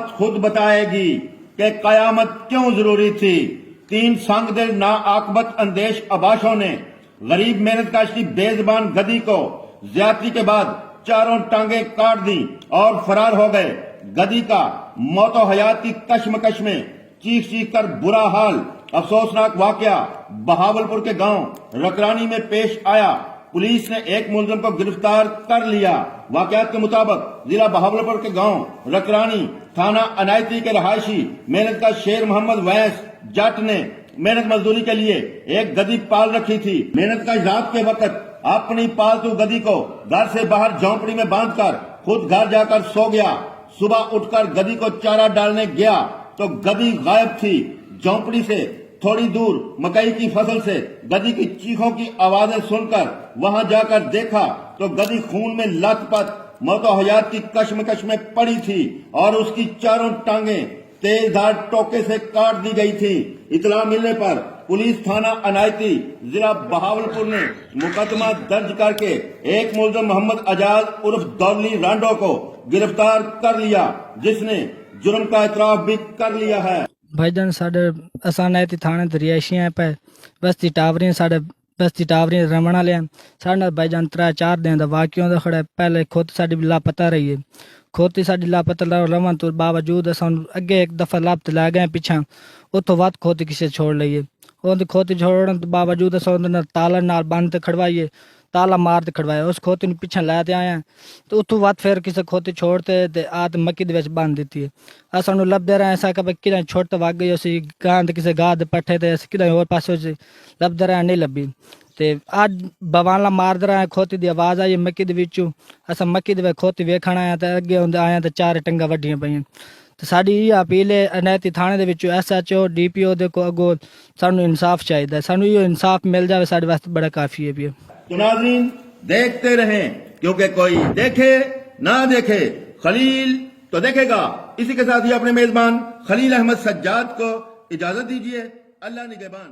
قیامت خود بتائے گی کہ قیامت کیوں ضروری تھی۔ 3 سنگ دل ناعاقبت اندیش عباشوں نے غریب محنت کش کی بے زبان گدی کو زیادتی کے بعد 4 ٹانگیں کاٹ دی اور فرار ہو گئے۔ گدی کا موت و حیات کی کشمکش میں چیخ چیخ کر برا حال افسوسناک واقعہ بہاولپور کے گاؤں رکرانی میں پیش آیا۔ پولیس نے ایک ملزم کو گرفتار کر لیا۔ واقعات کے مطابق ضلع بہاولپور کے گاؤں رکرانی تھانہ عنایتی کے رہائشی محنت کا شیر محمد ویس جٹ نے محنت مزدوری کے لیے ایک گدی پال رکھی تھی۔ محنت کا رات کے وقت اپنی پالتو گدی کو گھر سے باہر جھونپڑی میں باندھ کر خود گھر جا کر سو گیا۔ صبح اٹھ کر گدی کو چارہ ڈالنے گیا تو گدی غائب تھی۔ جھونپڑی سے تھوڑی دور مکئی کی فصل سے گدی کی چیخوں کی آوازیں سن کر وہاں جا کر دیکھا تو گدی خون میں لت پت موت و حیات کی کشمکش میں پڑی تھی اور اس کی 4 ٹانگیں تیز دھار ٹوکے سے کاٹ دی گئی تھی۔ اطلاع ملنے پر پولیس تھانہ عنایتی ضلع بہاولپور نے مقدمہ درج کر کے ایک ملزم محمد اجاز عرف دوللی رانڈو کو گرفتار کر لیا، جس نے جرم کا اعتراف بھی کر لیا ہے۔ بھائی جان ساڈے عنایتی تھانے تے رہائشی ہیں پہ بستی ٹاوری ساڈے بستی ٹاوری رمن والے ہیں۔ ساڈے بھائی جان 3-4 دن دا واقعوں دا کھڑا پہلے کھوتی ساڈی لاپتہ رہی ہے۔ کھوتی ساڈی لاپتہ رہن تو باوجود اساں اگے ایک دفعہ لاپتہ لے گئے پیچھا اتوں ود کھوتی کسے چھوڑ لئیے۔ اون کھوتی چھوڑن تو باوجود اساں تالا نال بند تے کھڑوائیے، تالا مار تے کھڑوایا، اس کھوتی نوں پیچھے لے تے آیا تو اتوں ود پھر کسے کھوتی چھوڑتے تے آت مکی دے وچ بند دتی ہے۔ اساں نوں لبدے رہے ایسا کہ کدھر چھوٹ وگ گئی اسی گاں تے کسے گاہ دے پٹھے تے کدھر ہور پاسے لبدے رہے نہیں لبھی تے اج بوالا مارد رہا کھوتی دی آواز آئی مکی دے وچوں۔ اساں مکی دے کھوتی ویکھن آیا تے اگے ہوندے آیا تے 4 ٹنگاں وڈیاں پئیاں تے ساڈی یہ اپیل ہے عنایتی تھانے دے وچوں SHO DPO دے کو اگوں سانوں انصاف چاہیدا، سانوں یہ انصاف مل جاوے ساڈے واسطے بڑا کافی ہے۔ تو ناظرین دیکھتے رہیں، کیونکہ کوئی دیکھے نہ دیکھے خلیل تو دیکھے گا۔ اسی کے ساتھ ہی اپنے میزبان خلیل احمد سجاد کو اجازت دیجیے۔ اللہ نگہبان۔